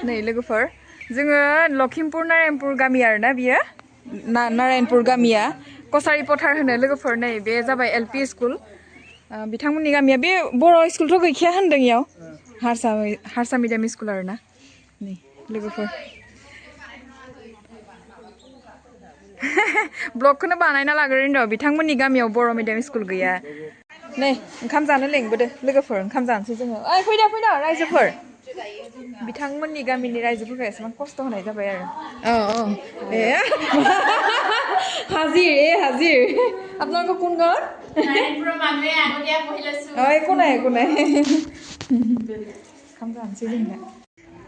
नै लोगोफोर जोङो लखिमपुर नारायणपुर गामि आरोना बियो नारायणपुर गामिया कसारि पथार होनो लोगोफोर नै बे जाबाय एलपि स्कुल बिथांमोननि गामिया बे बर' स्कुलथ' गैखाया होनदों इयाव हारसा मिडियाम स्कुल आरोना नै लोगोफोर ब्लगखौनो बानायना लाग्रोनो र' बिथांमोननि गामियाव बर' मिडियाम स्कुल गैया नै ओंखाम जानो लेंबोदो लोगोफोर ओंखाम जानोसै जोङो ओइ फैदा रायजोफोर बिथांमोननि गामिनि रायजोफोरखौ एसेबां खस्थ' होनाय जाबाय आरो ए हाजिर আপোনালোকৰ কোন গাঁৱৰ একো নাই ओंखाम जानोसै जोंना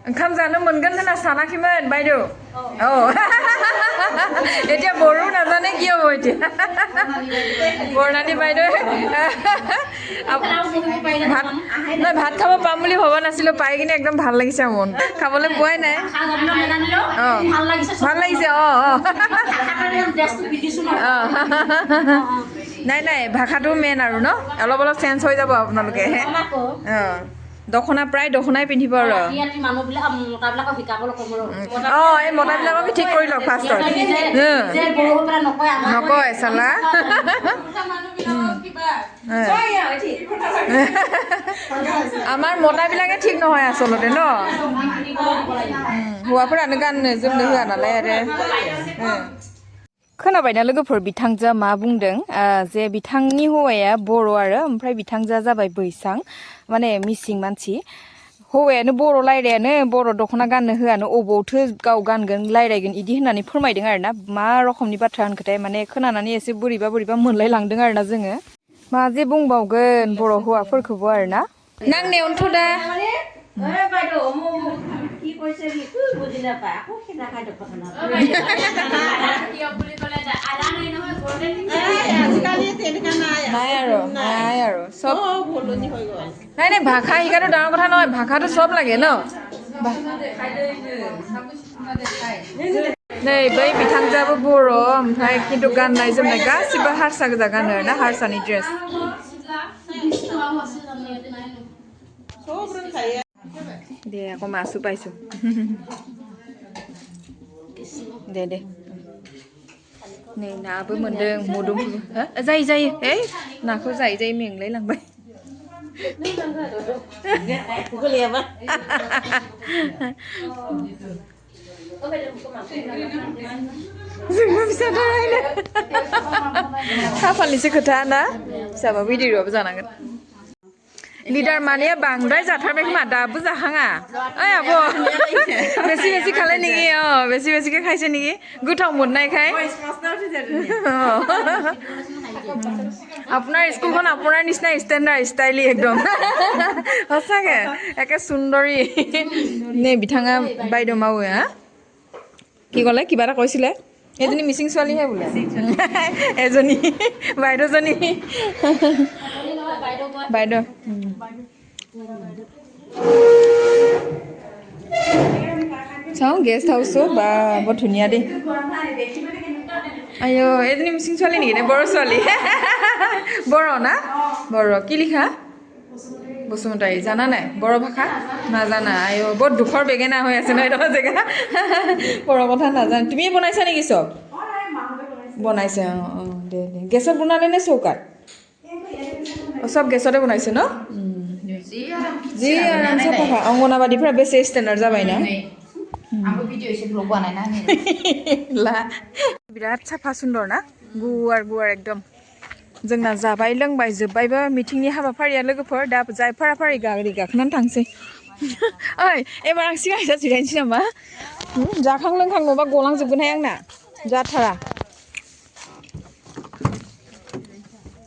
ओंखाम जानो मोनगोन होनना सानाखैमोन बायदेउ এতিয়া বড়ো নাজানে কি হ'ব এতিয়া বৰ্ণালী বাইদেউ ভাত খাব পাম বুলি ভবা নাছিলো পাই কিনে একদম ভাল লাগিছে মন খাবলৈ পোৱাই নাই ভাল লাগিছে নাই ভাষাটো মেইন আৰু ন অলপ চেঞ্জ হৈ যাব আপোনালোকে দখনা প্ৰায় দখনাই পিন্ধিব আৰু এই মতাবিলাকক ঠিক কৰি লওক ফাৰ্ষ্টত নকয় চালা আমাৰ মতাবিলাকে ঠিক নহয় আচলতে ন हौवाफोरानो गाननो जोमनो होआ नालाय आरो खोनाबायना लोगोफोर बिथांजोआ मा बुंदों जे बिथांनि हौवाया बर' आरो ओमफ्राय बिथांजोआ जाबाय बैसां माने मिसिं मानसि हौवायानो बर' रायलायानो बर' दख'ना गाननो होआनो अबावथो गाव गानगोन रायलायगोन इदि होननानै फोरमायदों आरोना मा रखमनि बाथ्रा होनखोथाय माने खोनानानै एसे बोरैबा मोनलाय लांदों आरोना जोङो मा जे बुंबावगोन बर' हौवाफोरखौबो आरोना नांनायावनोथ' दा নাই ভাষা শিকাটো ডাঙৰ কথা নহয় ভাষাটো চব লাগে ন नै बै बिथांजोआबो बर' ओमफ्राय खिन्थु गाननाय जोमनाय गासिबो हारसा गोजा गानो आरोना हारसानि ड्रेस दे আকৌ मासो पाइছো दे नै नाबो मोनदों मोदोमफुल जायो नाखौ जायै मेंलाय लांबाय खाफालनिसो खोथा ना फिसाबा भिडिअ'आबो जानांगोन लिडार माने बांद्राय जाथारबाय खोमा दाबो जाहाङा ओइ आब' बेसि खालाय नेगि बेसि खायसे नेगि गोथाव मोननायखाय আপোনাৰ স্কুলখন আপোনাৰ নিচিনা ষ্টেণ্ডাৰ্ড ষ্টাইলি একদম সঁচাকৈ একে সুন্দৰী নে বিথাঙা বাইদেউ মাও কি ক'লে কিবা এটা কৈছিলে এজনী মিচিং ছোৱালীহে বোলে এজনী বাইদেউজনী বাইদেউ চাওঁ গেষ্ট হাউচো বা বৰ ধুনীয়া দেই আইঅ এজনী মিচিং ছোৱালী নেকি নে বড়ো ছোৱালী বড়ো না বড়ো কি লিখা বসুমতাৰী জানা নাই বড়ো ভাষা নাজানা আইঅ বৰ দুখৰ বেগেনা হৈ আছে ন এইডোখৰ জেগা বড়ো কথা নাজানো তুমি বনাইছা নেকি চব বনাইছে দে গেছত বনালে নে চৌকাত চব গেছতে বনাইছে ন যি আৰামছে ভাষা অংগনাবাদীফोरा बेसे स्टेन्डार्ड जाबाय ना आंबो भिडिअ एसे ब्लग बानायना ला बिराद साफा सुन्दर ना गुवार एकदम जोंना जाबाय लोंबाय जोब्बायबो मिटिंनि हाबाफारिया लोगोफोर दा जाय फाराफारि गारि गाखोनानै थांसै ओइ एबार आं सिगां जिरायनोसै नामा जाखां लोंखां नङाबा गलांजोबगोनहाय आंना जाथारा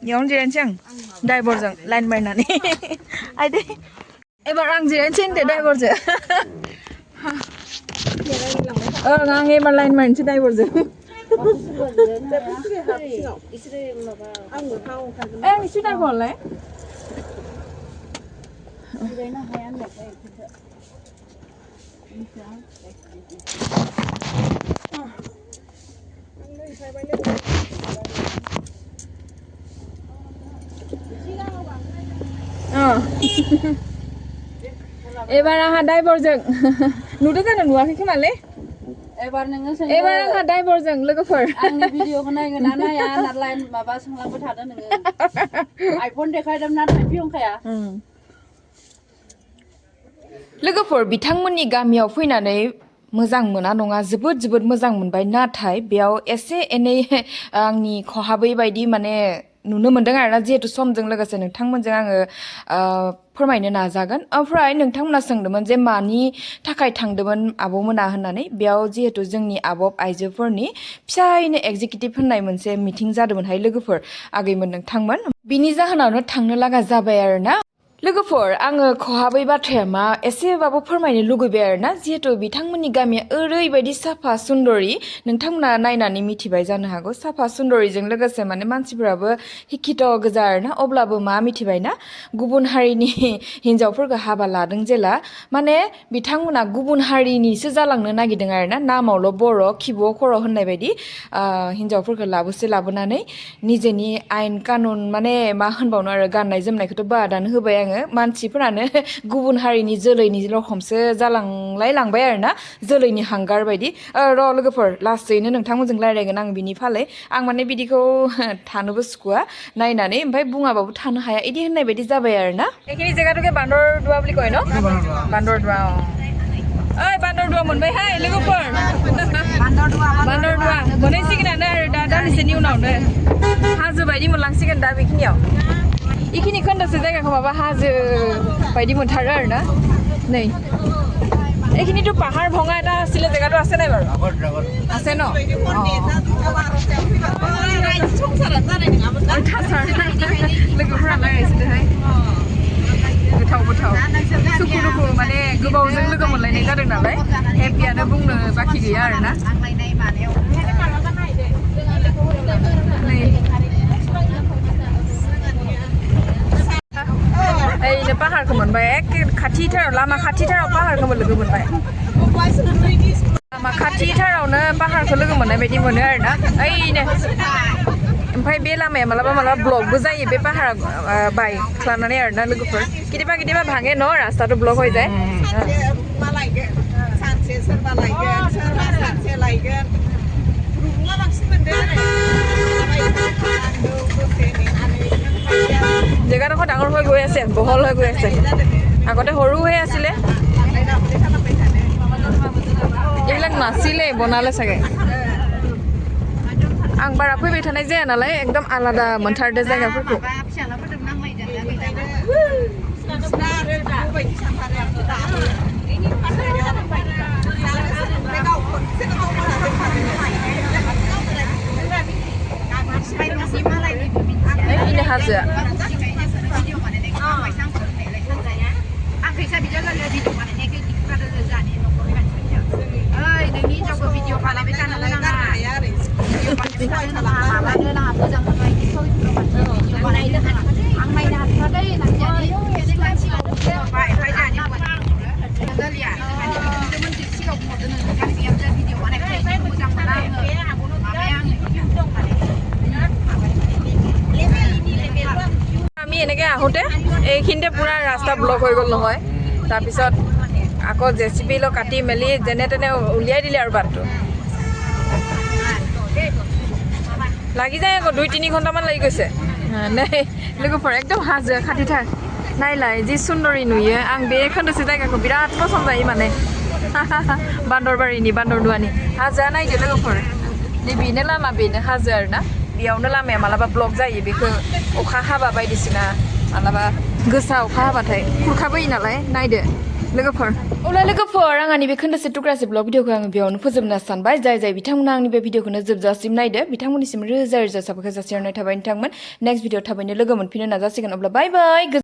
इयावनो जिरायनोसै आं ड्राइभारजों लाइन मारिनानै आइदै एबार आं जिरायनोसै होनदो ड्राइभारजों आं एबार लाइन मारिनोसै ड्राइभारजों आं सुइटारखौलाय एबार आंहा ड्राइभारजों नुदों जानो नुवाखै खोमालै एबार नोङो सोंदो एबार आंहा ड्राइभारजों लोगोफोर आंनि भिडिअखौ नायगोन ना नाया नालाय माबा सोंलांबाय थादों नोङो आइफन देखायदों नाथाय फियंखाया लोगोफोर बिथांमोननि गामियाव फैनानै मोजां मोना नङा जोबोद मोजां मोनबाय नाथाय बेयाव एसे एनै आंनि खहाबै बायदि माने नुनो मोनदों आरोना जिहेतु समजों लोगोसे नोंथांमोनजों आङो फोरमायनो नाजागोन ओमफ्राय नोंथांमोना सोंदोंमोन जे मानि थाखाय थांदोंमोन आब'मोना होननानै बेयाव जिहेतु जोंनि आब' आइजोफोरनि फिसायैनो एगजिकिउटिभ होननाय मोनसे मिटिं जादोंमोनहाय लोगोफोर आगैमोन नोंथांमोन बिनि जाहोनावनो थांनो लागा जाबाय आरोना लोगोफोर आङो खहाबै बाथ्राया मा एसेबाबो फोरमायनो लुगैबाय आरोना जिहेतु बिथांमोननि गामिया ओरैबायदि साफा सुन्दरि नोंथांमोना नायनानै मिथिबाय जानो हागौ साफा सुन्दरिजों लोगोसे माने मानसिफोराबो हिखिथ' गोजा आरोना अब्लाबो मा मिथिबायना गुबुन हारिनि हिन्जावफोरखौ हाबा लादों जेला माने बिथांमोना गुबुन हारिनिसो जालांनो नागिरदों आरोना नामावल' बर' खिबुआव खर' होननाय बायदि हिन्जावफोरखौ लाबोनानै निजेनि आयेन कानुन माने मा होनबावनो आरो गाननाय जोमनायखौथ' बादानो होबाय आङो मानसिफोरानो गुबुन हारिनि जोलैनि रखमसो जालांलाय लांबाय आरोना जोलैनि हांगार बायदि र' लोगोफोर लासैनो नोंथांमोनजों रायज्लायगोन आं बिनि फालै आं माने बिदिखौ थानोबो सुखुवा नायनानै ओमफ्राय बुङाबाबो थानो हाया इदि होननाय बायदि जाबाय आरोना এইখিনি জেগাটোকে বান্দৰদোৱা বুলি কয় ন বান্দৰদোৱা ओइ बान्दरदुवा मोनबायहाय लोगोफोर बान्दरदुवा मोनहैसिगोनानो आरो दा दानदिसेनि उनावनो हाजो बायदि मोनलांसिगोन दा बेखिनियाव इखिनि खोन्दोसे जायगाखौ माबा हाजो बायदि मोनथारो आरोना नै এইখিনিতো পাহাৰ ভঙা এটা আছিলে জেগাটো আছে নাই বাৰু আছে ন लोगोफोरा लागायसिनोहाय गोथाव सुखु दुखु माने गोबावजों लोगो मोनलायनाय जादों नालाय हेपियानो बुंनो बाखि गैया आरोना ओइनो पाहारखौ मोनबाय एखे खाथिथाराव लामा खाथिथाराव पाहारखौ लोगो मोनबाय लामा खाथिथारावनो पाहारखौ लोगो मोननाय बायदि मोनो आरोना ओइनो ओमफ्राय बे लामाया मालाबा ब्लकबो जायो बे पाहारा बायख्लानानै आरोना लोगोफोर केতিয়াबा भाङे न रास्ताটো ब्लक হৈ যায় জেগাডোখৰ ডাঙৰ হৈ গৈ আছে বহল হৈ গৈ আছে আগতে সৰু হৈ আছিলে এইবিলাক নাছিলে বনালে চাগে आं बारा फैबाय थानाय जाया नालाय एकदम आलादा मोनथारदो जायगाफोरखौ ini हाजोआ আমি এনেকৈ আহোঁতে এইখিনিতে পুৰা ৰাস্তা ব্লক হৈ গ'ল নহয় তাৰপিছত আকৌ জেচিবি লৈ কাটি মেলি যেনে তেনে উলিয়াই দিলে আৰু বাটটো লাগি যায় আকৌ 2-3 ঘণ্টামান লাগি গৈছে नै लोगोफोर एकदम हाजो खाथिथार नायलाय जि सुन्दरि नुयो आं बे खोन्दोसे जायगाखौ बिराद पसन्द जायो माने बान्दरबारिनि बान्दरदुवानि हाजोआ नायदो लोगोफोर बेनो लामा बेनो हाजो आरोना बेयावनो लामाया मालाबा ब्लक जायो बेखौ अखा हाबा बायदिसिना मालाबा गोसा अखा हाबाथाय खुरखाबोयो नालाय नायदो लोगोफोर अब्ला लोगोफोर आं आंनि बे खोन्दोसे टुक्रासे ब्लग भिडिअखौ आङो बेयावनो फोजोबनो सानबाय जाय बिथांमोना आंनि बे भिडिअखौनो जोबजासिम नायदो बिथांमोननिसिम रोजा साबायखर जासिहरनाय थाबाय नोंथांमोन नेक्स्ट भिडिअ थाबैनो लोगो मोनफिननो नाजासिगोन अब्ला बाय बाय